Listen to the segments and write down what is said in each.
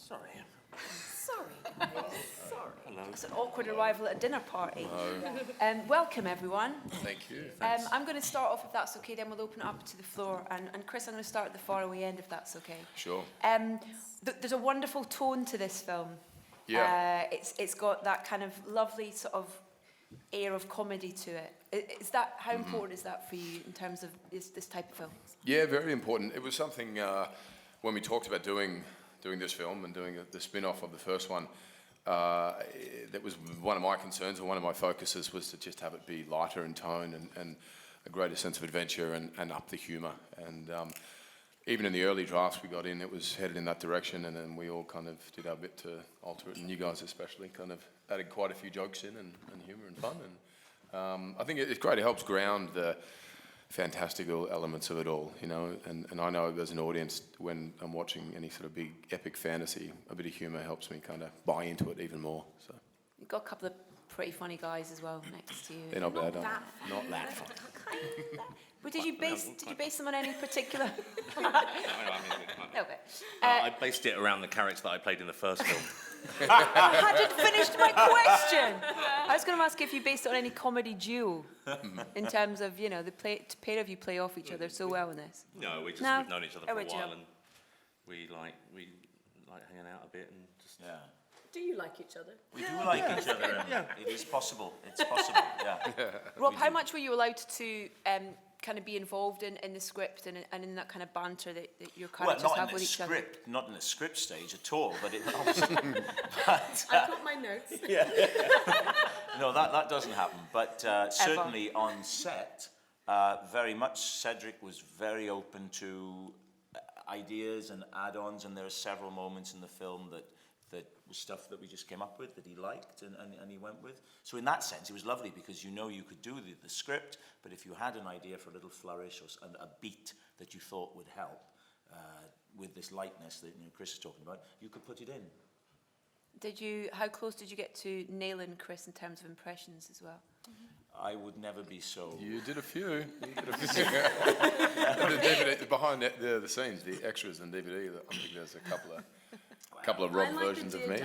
Sorry. Sorry, guys. Sorry. Hello. It's an awkward arrival at a dinner party. Welcome, everyone. Thank you. I'm going to start off, if that's okay, then we'll open it up to the floor. And Chris, I'm going to start at the faraway end, if that's okay. Sure. There's a wonderful tone to this film. Yeah. It's got that kind of lovely sort of air of comedy to it. Is that how important is that for you in terms of this type of film? Yeah, very important. It was something when we talked about doing this film and doing the spin-off of the first one, that was one of my concerns and one of my focuses was to just have it be lighter in tone and a greater sense of adventure and up the humour. And even in the early drafts we got in, it was headed in that direction, and then we all kind of did our bit to alter it, and you guys especially kind of added quite a few jokes in and humour and fun. And I think it's great. It helps ground the fantastical elements of it all, you know, and I know as an audience, when I'm watching any sort of big epic fantasy, a bit of humour helps me kind of buy into it even more. So You've got a couple of pretty funny guys as well next to you. they're not bad, Not that fun. But did you base them on any particular? Okay. I based it around the character that I played in the first film. I hadn't finished my question. I was going to ask if you based it on any comedy duo, in terms of, you know, the pair of you play off each other so well in this. No, we've known each other for a while, and we like hanging out a bit and just. Yeah. Do you like each other? We do like each other, and it is possible. It's possible, yeah. Rob, how much were you allowed to kind of be involved in the script and in that kind of banter that your characters have with each other? Not in the script stage at all, but it obviously. But, I've got my notes. Yeah. No, that doesn't happen. But certainly on set, very much Cedric was very open to ideas and add-ons, and there are several moments in the film that was stuff that we just came up with that he liked and he went with. So in that sense, it was lovely because you could do the script, but if you had an idea for a little flourish or a beat that you thought would help with this lightness that Chris is talking about, you could put it in. How close did you get to nailing Chris in terms of impressions as well? I would never be so. You did a few. The DVD, behind the scenes, the extras and DVD, I think there's a couple of Rob versions of me.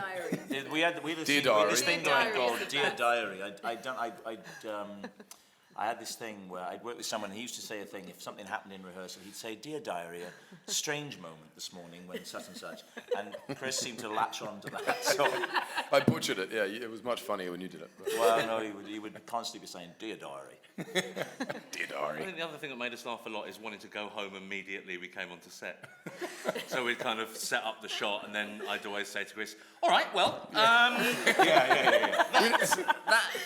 We had this thing going called Dear Diary. I had this thing where I'd work with someone, and he used to say a thing, if something happened in rehearsal, he'd say, Dear Diary, a strange moment this morning when such and such. And Chris seemed to latch on to that. So I butchered it, yeah. It was much funnier when you did it. Well, no, he would constantly be saying, Dear Diary. Dear Diary. I think the other thing that made us laugh a lot is wanting to go home immediately we came onto set. So we'd kind of set up the shot, and then I'd always say to Chris, all right, well, that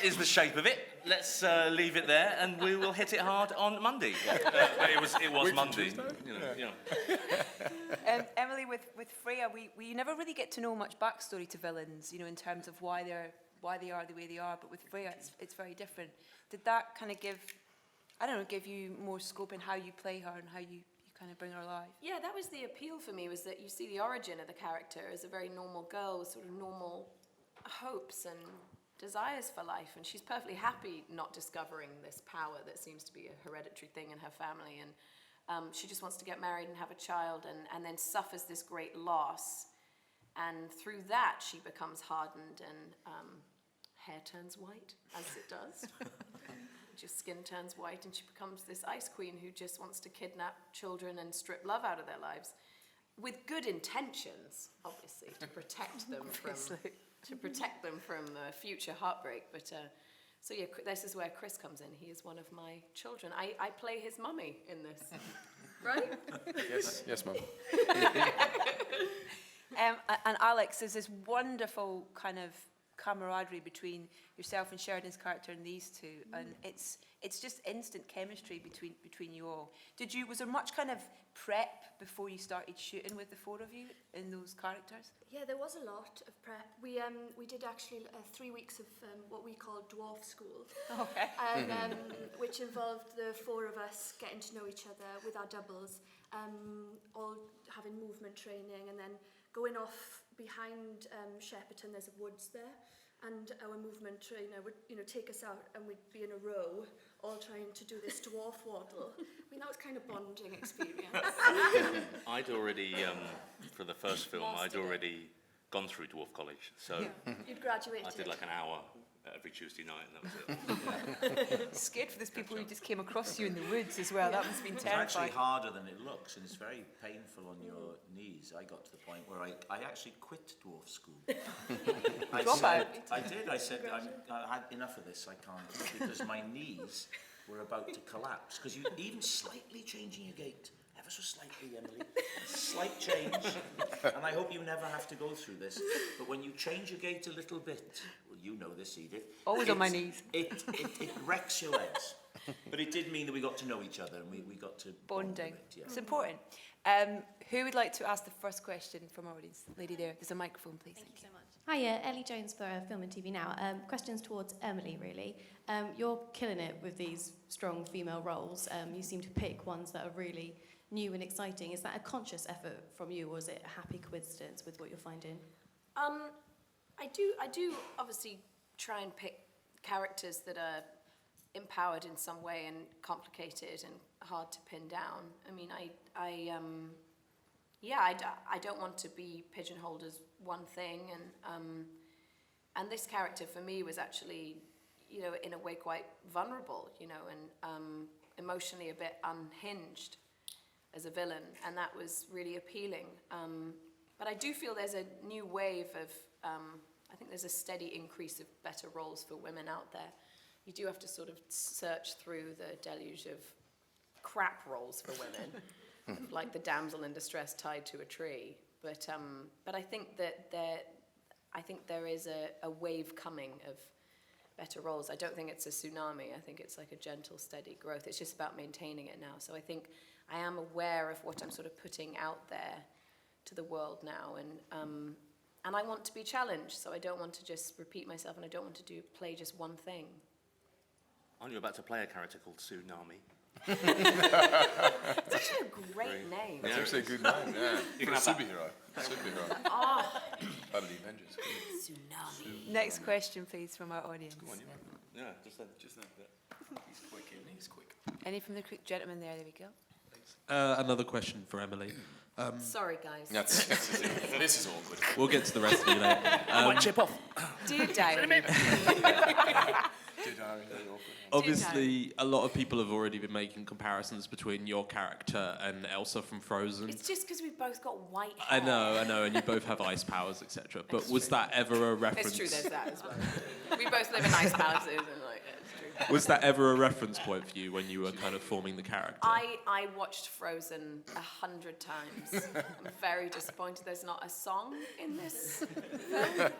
is the shape of it. Let's leave it there, and we will hit it hard on Monday. It was Monday. Emily, with Freya, we never really get to know much backstory to villains, you know, in terms of why they are the way they are. But with Freya, it's very different. Did that kind of give you more scope in how you play her and how you kind of bring her alive? Yeah, that was the appeal for me, was that you see the origin of the character as a very normal girl with sort of normal hopes and desires for life, and she's perfectly happy not discovering this power that seems to be a hereditary thing in her family, and she just wants to get married and have a child, and then suffers this great loss, and through that she becomes hardened, and hair turns white, as it does. Just skin turns white, and she becomes this ice queen who just wants to kidnap children and strip love out of their lives, with good intentions, obviously, to protect them from the future heartbreak. But so yeah, this is where Chris comes in. He is one of my children. I play his mummy in this, right? Yes, Mum. And Alex, there's this wonderful kind of camaraderie between yourself and Sheridan's character and these two, and it's just instant chemistry between you all. Was there much kind of prep before you started shooting with the four of you in those characters? Yeah, there was a lot of prep. We did actually 3 weeks of what we call dwarf school. Okay. Which involved the four of us getting to know each other with our doubles, all having movement training, and then going off behind Shepperton. There's a woods there, and our movement trainer would, take us out, and we'd be in a row, all trying to do this dwarf waddle. I mean, that was kind of bonding experience. I'd already, for the first film, I'd already gone through dwarf college, so You'd graduated. I did like an hour every Tuesday night, and that was it. Scared for those people who just came across you in the woods as well. That must have been It's actually terrifying. harder than it looks, and it's very painful on your knees. I got to the point where I actually quit dwarf school. I did. I said, I had enough of this. I can't, because my knees were about to collapse. Because you even slightly changing your gait, ever so slightly, Emily, a slight change, and I hope you never have to go through this, but when you change your gait a little bit, well, you know this, Edith. Always on my knees. It wrecks your legs. But it did mean that we got to know each other, and we got to bond a Bonding. bit, yeah. It's important. Who would like to ask the first question from our audience? Lady there. There's a microphone, please. Thank you so much. Hiya, Ellie Jones for Film and TV Now. Questions towards Emily, really. You're killing it with these strong female roles. You seem to pick ones that are really new and exciting. Is that a conscious effort from you, or is it a happy coincidence with what you're finding? I do obviously try and pick characters that are empowered in some way and complicated and hard to pin down. I mean, I don't want to be pigeonholed as one thing, and this character for me was actually, you know, in a way quite vulnerable, you know, and emotionally a bit unhinged as a villain, and that was really appealing. But I do feel there's a new wave of, I think there's a steady increase of better roles for women out there. You do have to sort of search through the deluge of crap roles for women, like the damsel in distress tied to a tree. But I think that there is a wave coming of better roles. I don't think it's a tsunami. I think it's like a gentle, steady growth. It's just about maintaining it now. So I think I am aware of what I'm sort of putting out there to the world now, and I want to be challenged. So I don't want to just repeat myself, and I don't want to play just one thing. Aren't you about to play a character called Tsunami? It's actually a great name. That's actually a good name, yeah. You For can a have that. superhero. Oh, Part of the Avengers. tsunami. Next question, please, from our audience. Yeah, just then. He's quick, isn't he? He's quick. Any from the gentleman there? There we go. Another question for Emily. Sorry, guys. This is awkward. We'll get to the rest of you later. Chip off. Dear Diary. Obviously, a lot of people have already been making comparisons between your character and Elsa from Frozen. It's just because we've both got white hair. I know, and you both have ice powers, etc. But was that ever a reference? It's true, there's that as well. We both live in ice palaces, and like, it's true. Was that ever a reference point for you when you were kind of forming the character? I watched Frozen 100 times. I'm very disappointed there's not a song in this film.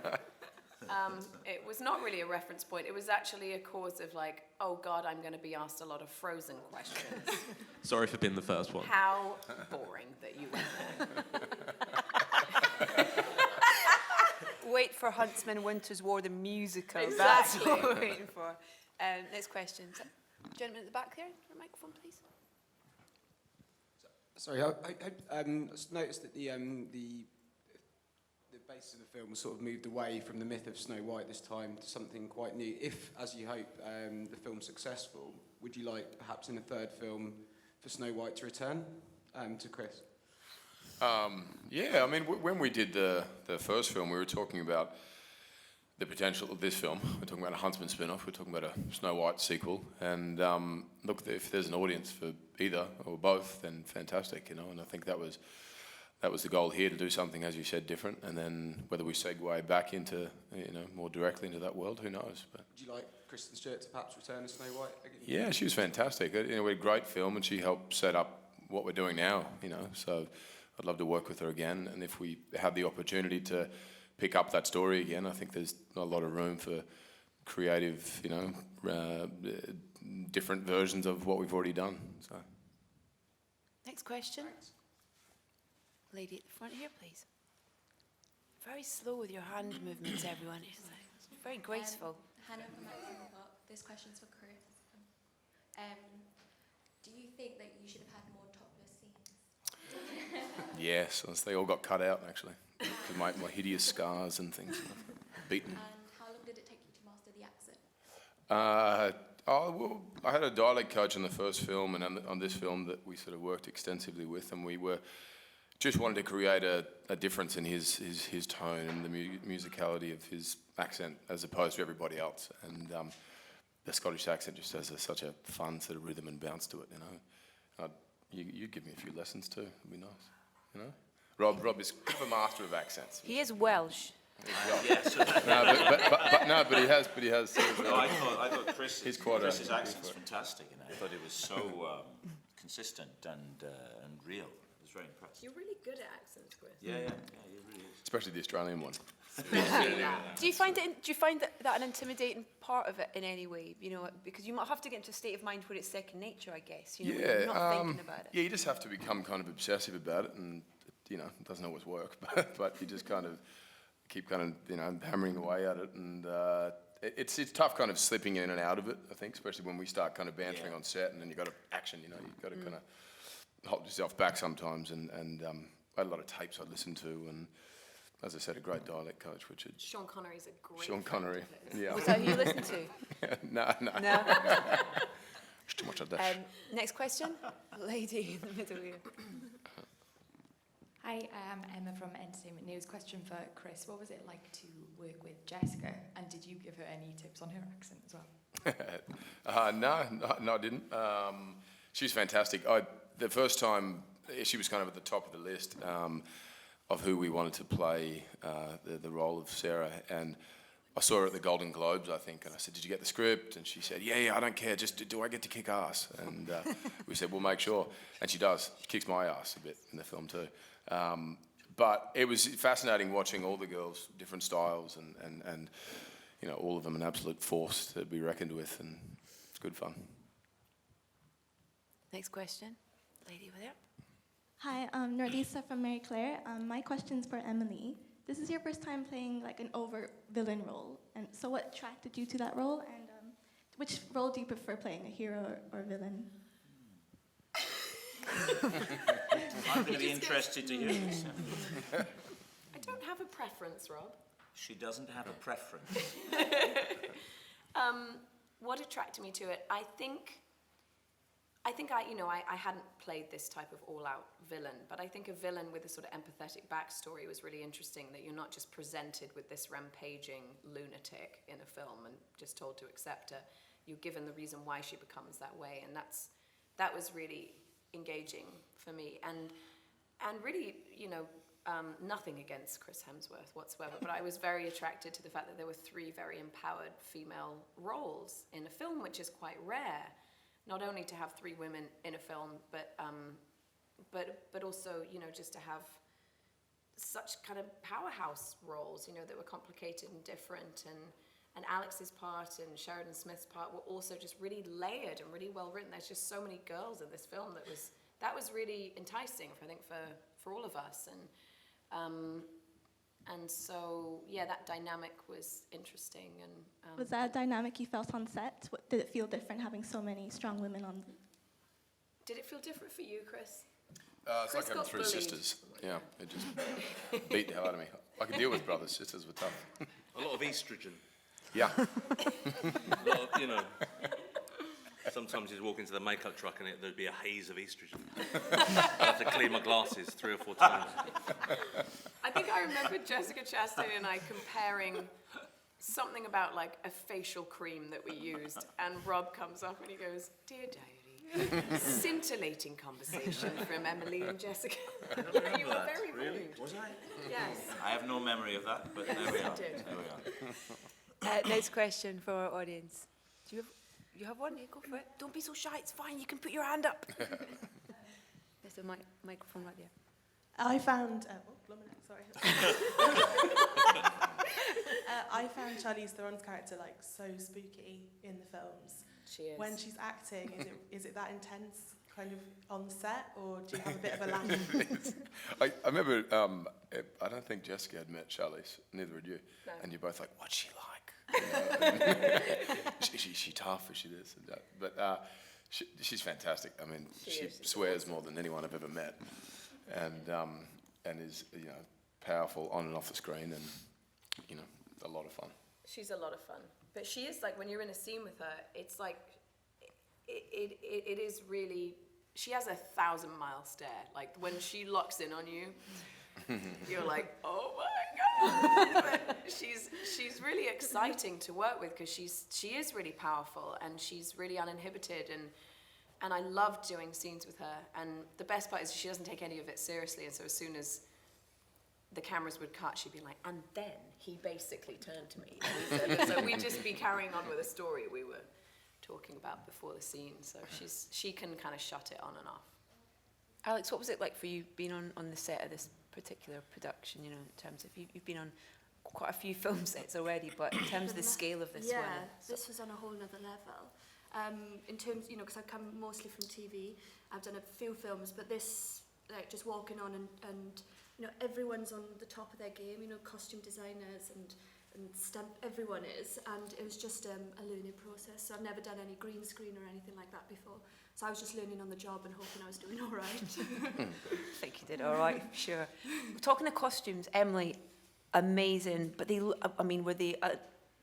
It was not really a reference point. It was actually a cause of like, oh God, I'm going to be asked a lot of Frozen questions. Sorry for being the first one. How boring that you went there. Wait for Huntsman, Winter's War, the musical. Exactly. That's what we're waiting for. Next question. Gentleman at the back there, your microphone, please. Sorry, I noticed that the basis of the film sort of moved away from the myth of Snow White this time to something quite new. If, as you hope, the film's successful, would you like, perhaps in a third film, for Snow White to return? To Chris. Yeah, I mean, when we did the first film, we were talking about the potential of this film. We're talking about a Huntsman spin-off. We're talking about a Snow White sequel. And look, if there's an audience for either or both, then fantastic, you know. And I think that was the goal here, to do something, as you said, different. And then whether we segue back into, you know, more directly into that world, who knows? But Would you like Kristen Stewart to perhaps return as Snow White again? yeah, she was fantastic. You know, we had a great film, and she helped set up what we're doing now, you know. So I'd love to work with her again. And if we have the opportunity to pick up that story again, I think there's a lot of room for creative, you know, different versions of what we've already done. So. Next question. Lady at the front here, please. Very slow with your hand movements, everyone. It's very graceful. Hannah from Maximum Park. This question's for Chris. Do you think that you should have had more topless scenes? Yes, they all got cut out, actually. With my hideous scars and things. Beaten. And how long did it take you to master the accent? Well, I had a dialect coach on the first film, and on this film that we sort of worked extensively with, and we were just wanted to create a difference in his tone and the musicality of his accent as opposed to everybody else. And the Scottish accent just has such a fun sort of rhythm and bounce to it, you know. You give me a few lessons too, it'd be nice, you know. Rob is kind of a master of accents. He is Welsh. Yes. But he has. No, I thought Chris's accent's for it. fantastic, and I thought it was so consistent and real. I was very impressed. You're really good at accents, Chris. Yeah, you really is. Especially the Australian one. Do you find that an intimidating part of it in any way? You know, because you might have to get into a state of mind where it's second nature, I guess. You know, when you're not thinking about it. Yeah, you just have to become kind of obsessive about it, and you know, it doesn't always work, but you just kind of keep kind of, you know, hammering away at it, and it's tough kind of slipping in and out of it, I think, especially when we start kind of bantering on set, and then you've got to action, you know, you've got to kind of hold yourself back sometimes, and I had a lot of tapes I listened to, and as I said, a great dialect coach, Richard. Sean Connery's a great Sean Connery, yeah. Was that who you listened to? No. No. It's too much of that. Next question. Lady in the middle here. Hi, I'm Emma from Entertainment News. Question for Chris. What was it like to work with Jessica, and did you give her any tips on her accent as well? No, I didn't. She's fantastic. The first time, she was kind of at the top of the list of who we wanted to play the role of Sarah, and I saw her at the Golden Globes, I think, and I said, "Did you get the script?" And she said, "Yeah, I don't care. Just do I get to kick ass?" And we said, "We'll make sure." And she does. She kicks my ass a bit in the film too. But it was fascinating watching all the girls, different styles, and you know, all of them an absolute force to be reckoned with, and it's good fun. Next question. Lady over there. Hi, I'm Nordisa from Mary Claire. My question's for Emily. This is your first time playing like an overt villain role, and so what attracted you to that role, and which role do you prefer playing, a hero or villain? I'm going to be interested to hear this. I don't have a preference, Rob. She doesn't have a preference. What attracted me to it? I think I hadn't played this type of all-out villain, but I think a villain with a sort of empathetic backstory was really interesting, that you're not just presented with this rampaging lunatic in a film and just told to accept her. You're given the reason why she becomes that way, and that was really engaging for me. And really, you know, nothing against Chris Hemsworth whatsoever, but I was very attracted to the fact that there were 3 very empowered female roles in a film, which is quite rare. Not only to have 3 women in a film, but also, you know, just to have such kind of powerhouse roles, you know, that were complicated and different, and Alex's part and Sheridan Smith's part were also just really layered and really well written. There's just so many girls in this film that was really enticing, I think, for all of us, and so yeah, that dynamic was interesting. And was that a dynamic you felt on set? Did it feel different having so many strong women on? Did it feel different for you, Chris? It's like having 3 sisters. Yeah, it just beat the hell out of me. I could deal with brothers. Sisters were tough. A lot of estrogen. Yeah. A lot of, you know. Sometimes you'd walk into the makeup truck and there'd be a haze of estrogen. I'd have to clean my glasses 3 or 4 times. I think I remember Jessica Chastain and I comparing something about like a facial cream that we used, and Rob comes up and he goes, "Dear diary, scintillating conversation from Emily and Jessica." You were very rude. Was I? Yes. I have no memory of that, but there we are. There we are. Next question for our audience. Do you have one? Yeah, go for it. Don't be so shy. It's fine. You can put your hand up. There's a microphone right there. I found. Sorry. I found Charlize Theron's character like so spooky in the films. She is. When she's acting, is it that intense kind of on set, or do you have a bit of a laugh? I remember. I don't think Jessica had met Charlize. Neither had you. No. And you're both like, "What's she like?" She tough as she is, but she's fantastic. I mean, she swears more than anyone I've ever met, and is, you know, powerful on and off the screen, and you know, a lot of fun. She's a lot of fun, but she is like, when you're in a scene with her, it's like it is really, she has a 1,000-mile stare. Like, when she locks in on you, you're like, oh my God. But she's really exciting to work with because she is really powerful and she's really uninhibited, and I loved doing scenes with her. And the best part is she doesn't take any of it seriously, and so as soon as the cameras would cut, she'd be like, and then he basically turned to me. And so we'd just be carrying on with a story we were talking about before the scene. So she can kind of shut it on and off. Alex, what was it like for you being on the set of this particular production, you know, in terms of, you've been on quite a few film sets already, but in terms of the scale of this one? Yeah, this was on a whole nother level. In terms, you know, because I come mostly from TV, I've done a few films, but this, like, just walking on and you know, everyone's on the top of their game, you know, costume designers and stunt, everyone is, and it was just a learning process. So I've never done any green screen or anything like that before. So I was just learning on the job and hoping I was doing all right. I think you did all right, sure. Talking of costumes, Emily, amazing, but they, I mean, were they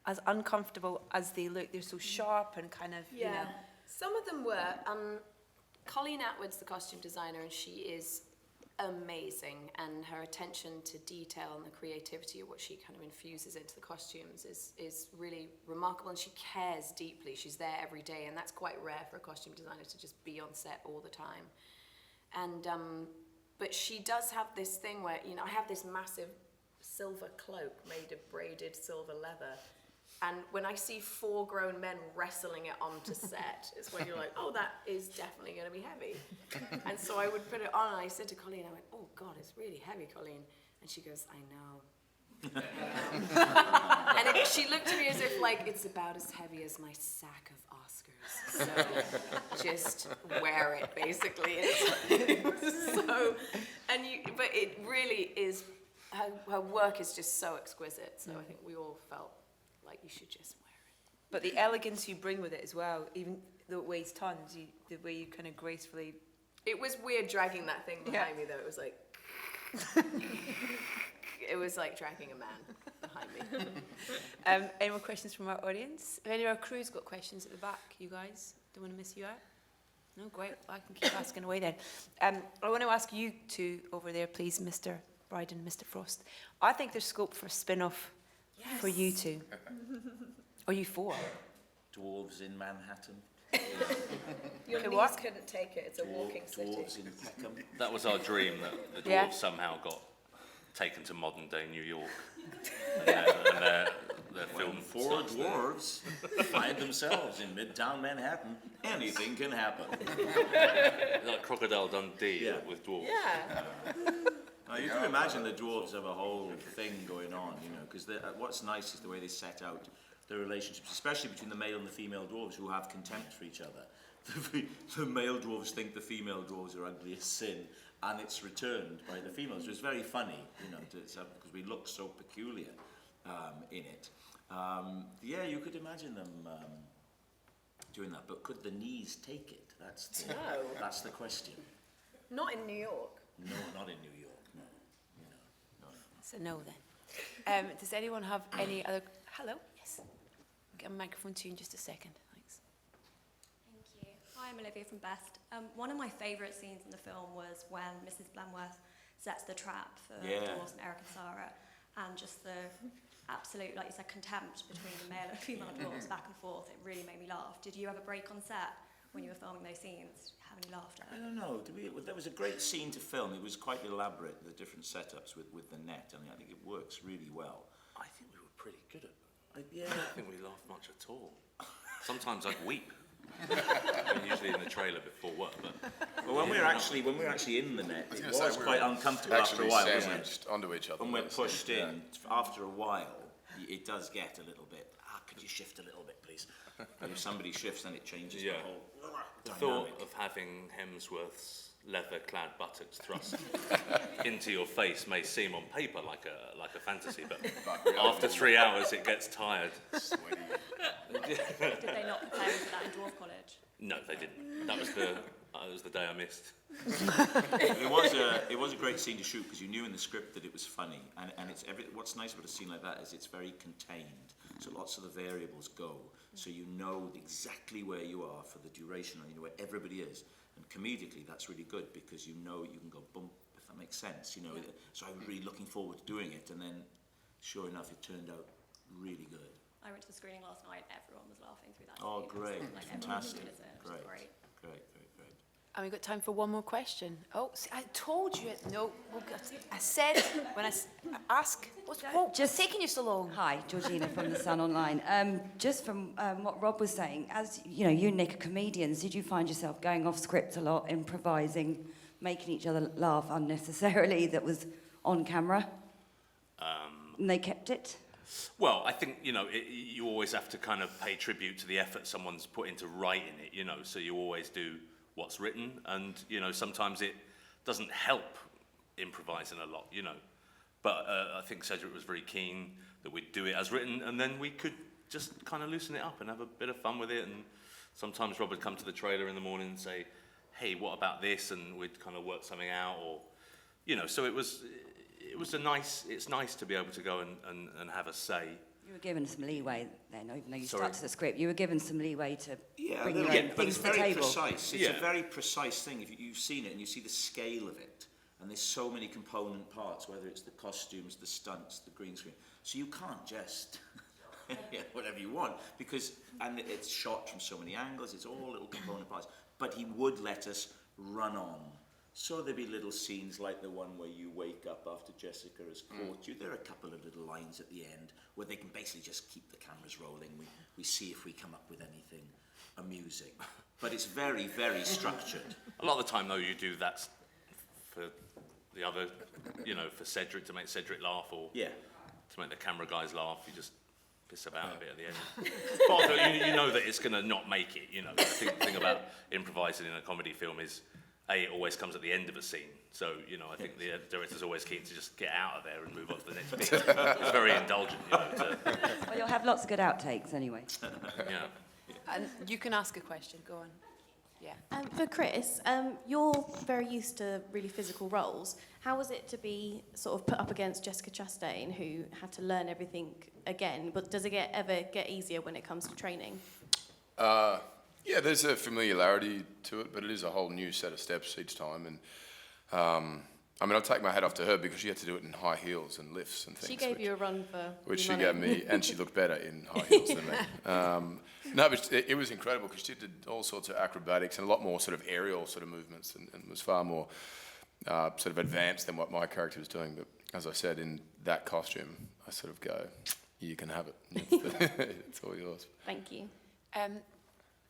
as uncomfortable as they look? They're so sharp and kind of, you know. Some of them were. Colleen Atwood's the costume designer, and she is amazing, and her attention to detail and the creativity of what she kind of infuses into the costumes is really remarkable, and she cares deeply. She's there every day, and that's quite rare for a costume designer to just be on set all the time. And but she does have this thing where, you know, I have this massive silver cloak made of braided silver leather, and when I see 4 grown men wrestling it onto set, it's when you're like, oh, that is definitely going to be heavy. And so I would put it on, and I said to Colleen, I went, oh, God, it's really heavy, Colleen. And she goes, I know. And she looked at me as if, like, it's about as heavy as my sack of Oscars. So just wear it, basically. It was so, but it really is, her work is just so exquisite. So I think we all felt like you should just wear it. But the elegance you bring with it as well, even though it weighs tons, the way you kind of gracefully... It was weird dragging that thing behind me, though. It was like... it was like dragging a man behind me. Any more questions from our audience? Have any of our crew's got questions at the back, you guys? Don't want to miss you out? No, great. I can keep asking away then. I want to ask you two over there, please, Mr. Brydon and Mr. Frost. I think there's scope for a spin-off for you two. Or you 4. Dwarves in Manhattan. Your knees couldn't take it. It's a walking city. Dwarves in Peckham. That was our dream, that the dwarves somehow got taken to modern day New York. And their film. 4 dwarves find themselves in Midtown Manhattan, anything can happen. Like Crocodile Dundee with dwarves. Yeah. Now, you can imagine the dwarves have a whole thing going on, you know, because what's nice is the way they set out the relationships, especially between the male and the female dwarves, who have contempt for each other. The male dwarves think the female dwarves are ugly as sin, and it's returned by the females. So it's very funny, you know, because we look so peculiar in it. You could imagine them doing that, but could the knees take it? That's the question. Not in New York. No, not in New York. So no then. Does anyone have any other... Hello? Yes. I'll get a microphone to you in just a second. Thanks. Thank you. Hi, I'm Olivia from Best. One of my favourite scenes in the film was when Mrs. Blenworth sets the trap for Dawes and Eric and Sarah, and just the absolute, like you said, contempt between the male and female dwarves back and forth. It really made me laugh. Did you have a break on set when you were filming those scenes? Have any laughter? I don't know. That was a great scene to film. It was quite elaborate, the different setups with the net. I mean, I think it works really well. I think we were pretty good at it. Yeah. I don't think we laughed much at all. Sometimes I'd weep. Usually in the trailer before work, but when we're actually in the net, it was quite uncomfortable after a while, wasn't it? Onto each other. When we're pushed in, after a while, it does get a little bit. Could you shift a little bit, please? And if somebody shifts, then it changes the whole the dynamic. thought of having Hemsworth's leather-clad buttocks thrust into your face may seem on paper like a fantasy, but after 3 hours it gets tired. Did they not prepare you for that in Dwarf College? No, they didn't. That was the day I missed. It was a great scene to shoot because you knew in the script that it was funny, and what's nice about a scene like that is it's very contained, so lots of the variables go, so you know exactly where you are for the duration, and you know where everybody is, and comedically that's really good because you know you can go bump, if that makes sense, you know. So I'm really looking forward to doing it, and then sure enough it turned out really good. I went to the screening last night. Everyone was laughing through that. Oh, scene. great. Like, Fantastic. everyone was in it, which is great. Great. And we've got time for one more question. Oh, see, I told you. No, I said when I ask. Just taking you so long. Hi, Georgina from The Sun Online. Just from what Rob was saying, as you know, you and Nick are comedians. Did you find yourself going off script a lot, improvising, making each other laugh unnecessarily? That was on camera. And they kept it. Well, I think, you know, you always have to kind of pay tribute to the effort someone's put into writing it, you know, so you always do what's written, and, you know, sometimes it doesn't help improvising a lot, you know. But I think Cedric was very keen that we'd do it as written, and then we could just kind of loosen it up and have a bit of fun with it, and sometimes Rob would come to the trailer in the morning and say, hey, what about this? And we'd kind of work something out, or, you know, so it's nice to be able to go and have a say. You were given some leeway then, even though you Sorry? stuck to the script. You were given some leeway to bring your Yeah, own but things it's to the very table. precise. It's a very precise thing. If you've seen it and you see the scale of it, and there's so many component parts, whether it's the costumes, the stunts, the green screen. So you can't just whatever you want, and it's shot from so many angles. It's all little component parts. But he would let us run on. So there'd be little scenes like the one where you wake up after Jessica has caught you. There are a couple of little lines at the end where they can basically just keep the cameras rolling. We see if we come up with anything amusing. But it's very, very structured. A lot of the time, though, you do that for the other, you know, for Cedric, to make Cedric laugh, or to make the camera guys laugh. You just piss about a bit at the end. But you know that it's going to not make it, you know. The thing about improvising in a comedy film is, it always comes at the end of a scene. So, you know, I think the director's always keen to just get out of there and move on to the next bit. It's very indulgent, you know. Well, you'll have lots of good outtakes anyway. Yeah. And you can ask a question. Go on. Yeah. For Chris, you're very used to really physical roles. How was it to be sort of put up against Jessica Chastain, who had to learn everything again? But does it ever get easier when it comes to training? Yeah, there's a familiarity to it, but it is a whole new set of steps each time. And I mean, I'll take my hat off to her because she had to do it in high heels and lifts and things. She gave you a run for which she running. gave me, and she looked better in high heels than me. No, but it was incredible because she did all sorts of acrobatics and a lot more sort of aerial sort of movements, and was far more sort of advanced than what my character was doing. But as I said, in that costume, I sort of go, you can have it. It's all yours. Thank you.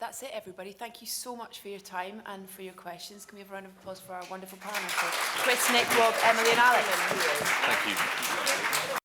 That's it, everybody. Thank you so much for your time and for your questions. Can we have a round of applause for our wonderful panel? For Chris, Nick, Rob, Emily and Alex. Thank you.